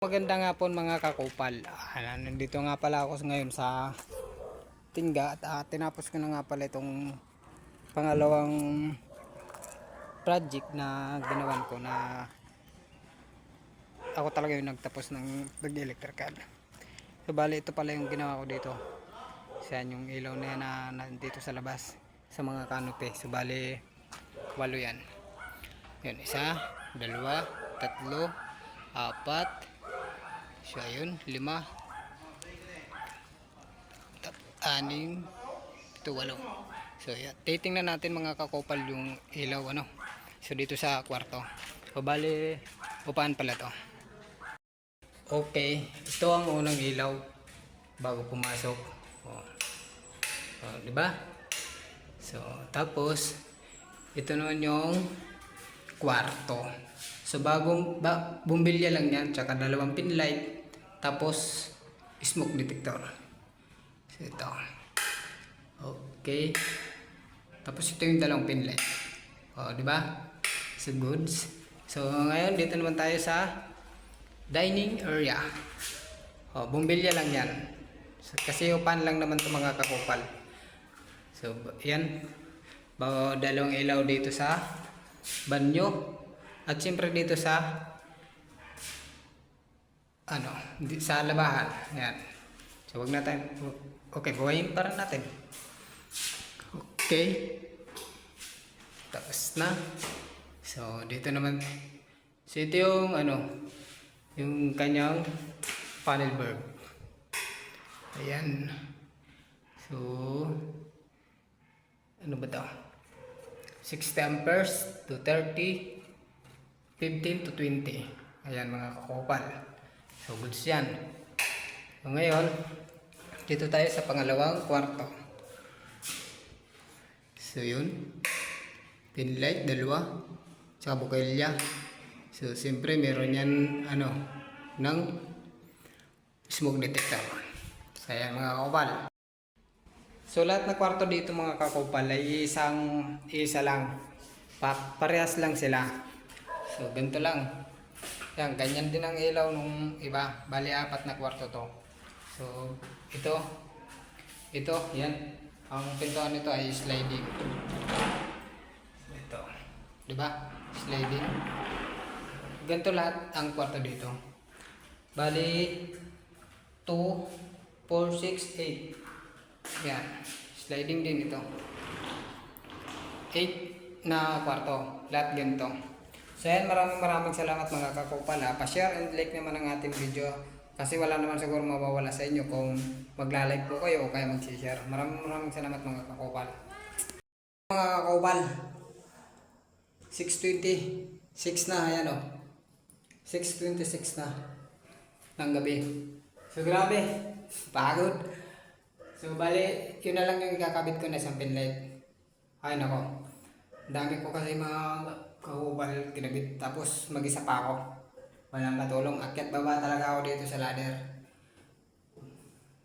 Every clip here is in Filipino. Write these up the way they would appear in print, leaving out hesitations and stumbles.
Magandang hapon mga kakupal. Nandito nga pala ako ngayon sa Tingga at tinapos ko na nga pala itong pangalawang project na ginawan ko, na ako talaga yung nagtapos ng pag-electrical. So bali ito pala yung ginawa ko dito. Yan yung ilaw na yan na nandito sa labas sa mga canopy. So bali 8 yan. Yun, 1, 2, 3, 4. So ayun, 5, 6, 7, 8. So yan, titingnan natin mga kakopal yung ilaw So dito sa kwarto. So bali, upaan pala to. Okay, ito ang unang ilaw bago pumasok. Di ba? So tapos ito naman yung kwarto. So bumbilya lang yan, tsaka 2 pin light, tapos smoke detector. So ito. Okay. Tapos ito yung 2 pin light. Di ba? So goods. So ngayon dito naman tayo sa dining area. Bumbilya lang yan. So, kasi upan lang naman 'to mga kakupal. So yan. 2 ilaw dito sa banyo. At siyempre dito sa sa labahan. Ayan. So wag natin. Okay, buhayin para natin. Okay. Tapos na. So dito naman. So ito yung yung kanyang panel bulb. Ayan. So ano ba 'to? 60 amperes to 30, 15 to 20. Ayan mga kakopal. So goods yan. So ngayon, dito tayo sa pangalawang kwarto. So yun. Pin light, 2. Tsaka bukelya. So siyempre meron yan ng smoke detector. So ayan mga kakopal. So lahat ng kwarto dito mga kakopal ay isa lang. Parehas lang sila. So ganito lang. Yan, ganyan din ang ilaw nung iba. Bali 4 na kwarto to. So ito, yan. Ang pintuan nito ay sliding. Ito. 'Di ba? Sliding. Ganito lahat ang kwarto dito. Bali 2, 4, 6, 8. Yan. Sliding din ito. 8 na kwarto. Lahat ganito. So yan, maraming salamat mga kakopal. Pa-share and like naman ang ating video. Kasi wala naman siguro mawawala sa inyo kung magla-like po kayo o kaya mag-share. Maraming salamat mga kakopal. Mga kakopal. 6:26 na. Ayan 6:26 na ng gabi. So grabe. Pagod. So bali, yun na lang yung ikakabit ko na isang pin light. Ay nako. Dami ko kasi mga kakupal kinabit. Tapos mag-isa pa ako. Walang katulong. Akyat baba talaga ako dito sa ladder.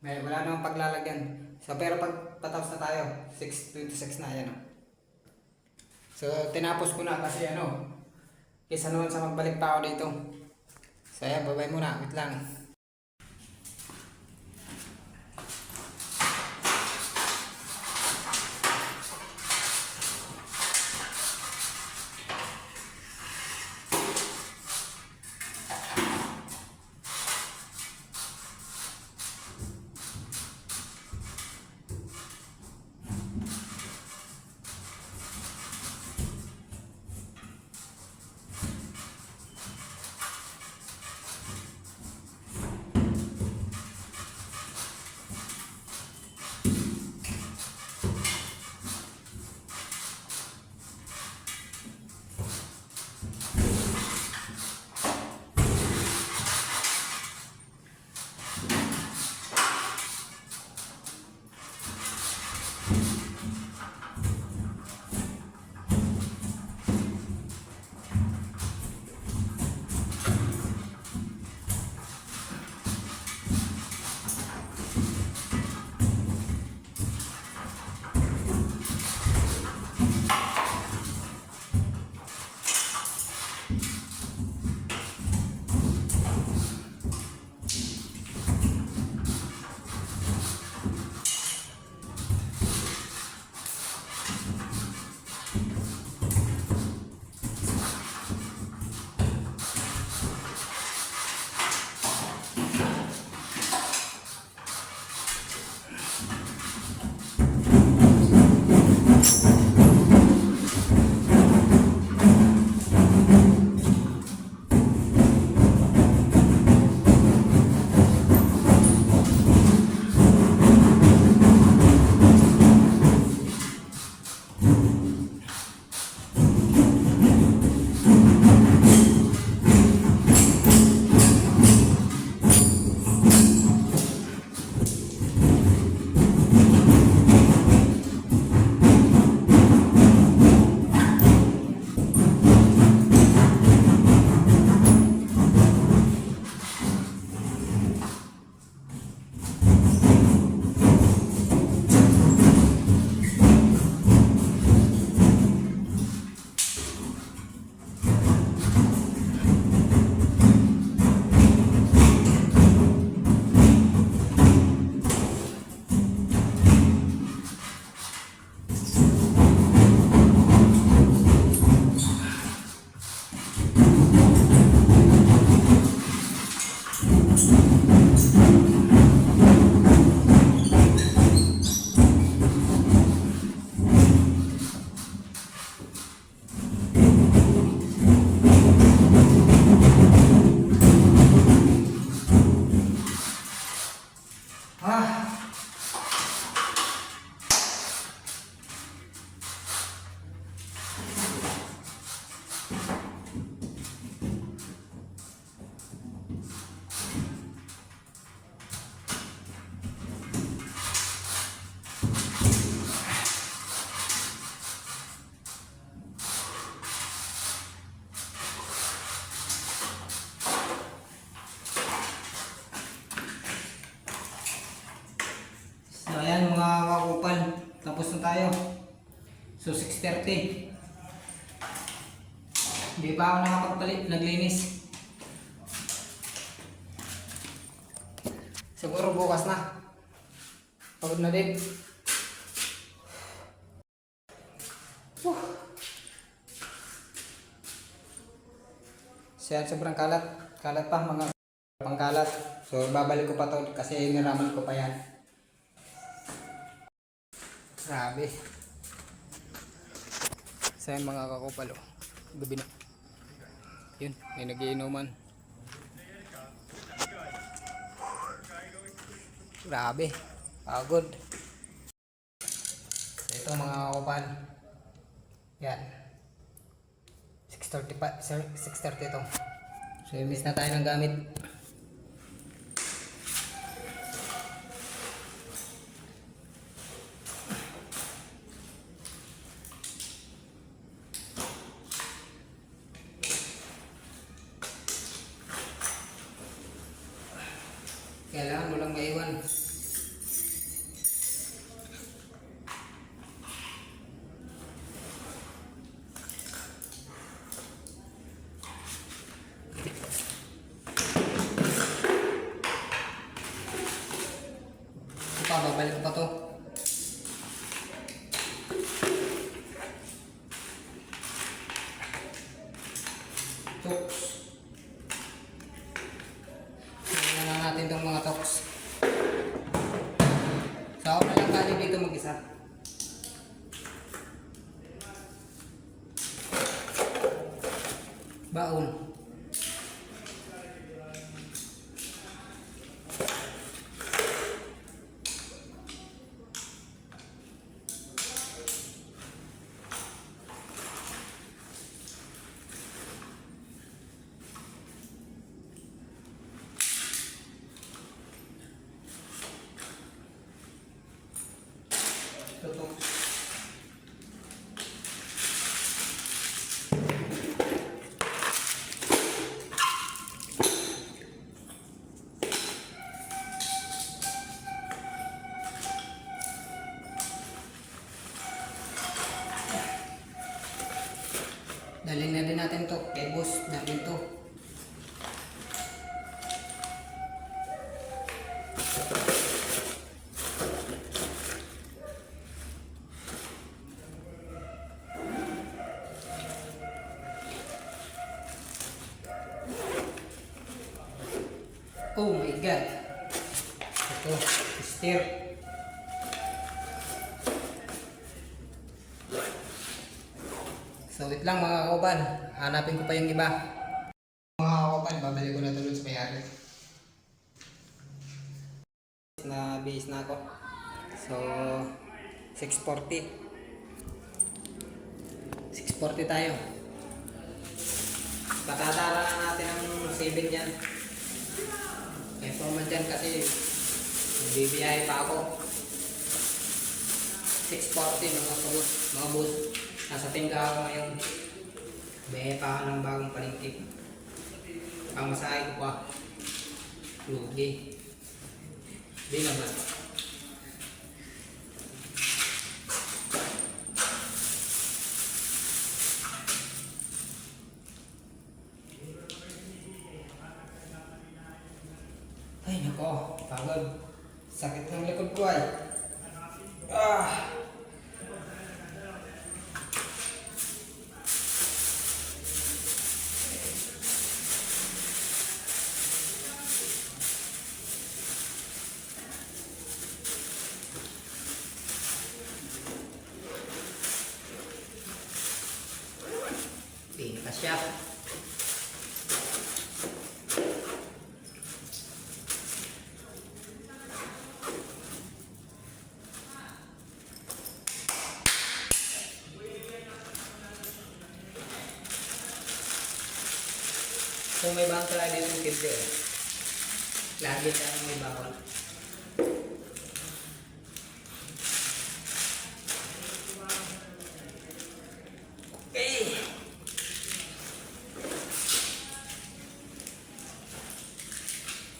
Wala namang paglalagyan. So pero pag patapos na tayo, 6:26 na yan. So tinapos ko na kasi kaysa naman sa magbalik pa ako dito. So ayan, babay muna. Wait lang. Ah. So ayan mga kakupal, tapos na tayo. So 6:30. Hindi pa ako nakapagpalit, naglinis. Siguro bukas na. Pagod na din. Siya sobrang kalat. Kalat pa mga pangkalat. So babalik ko pa to kasi niraman ko pa yan. Grabe. So yan mga kakupal, oh. Gabi na. Yun, may nagiinuman. Grabe. Pagod. So ito mga kakupal. Yan. 6:30 pa, 6:30 ito. So miss na tayo ng gamit. Kailangan mo lang maiwan. Babalik ko pa to. Toks. Tingnan na natin itong mga toks. So ako na lang galing dito mag-isa. Baon. Tutok. Dalhin na din natin to kay boss, dalhin to. Oh my god. Ito, steer. So wait lang mga kauban, hanapin ko pa yung iba. Mga kauban, babalik ko na tulad sa may-ari. Na base na ako. So 640. 640 tayo. Patatara na natin ang 7 dyan. May formal dyan kasi bibiyahe pa ako. 640 mga boss. Nasa tingga ako ngayon. Biyahe pa ako ng bagong palengke. Pamasahe ko pa. Lugi. Di naman. Ay nako, pagod. Sakit ng likod ko ay. Ah! siya. Kung may bangka dito yung kilde, lagi tayong may bakol. Okay.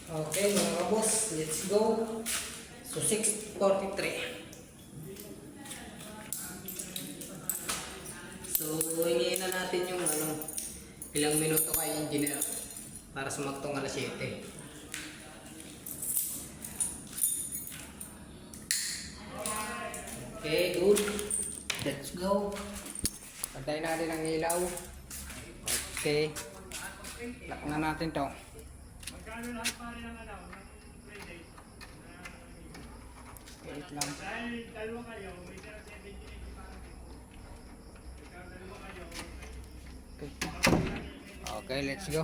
Okay mga kabos, let's go. So 6:43. So hingin na natin yung ilang minuto kay engineer para sumaktong alas 7. Okay, good. Let's go. Patayin natin ang ilaw. Okay. Lock na natin to. Magkano lahat pa rin ang play date? Wait lang. Dahil dalawa kayo, may tira 70 para dito. Ikaw dalawa kayo. Okay. Okay, let's go.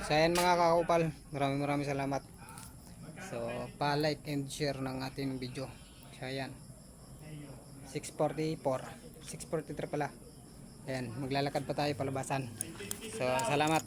So ayan mga kakupal, maraming salamat. So pa-like and share ng ating video. So ayan, 6:44, 6:43 pala. Ayan, maglalakad pa tayo palabasan. So salamat.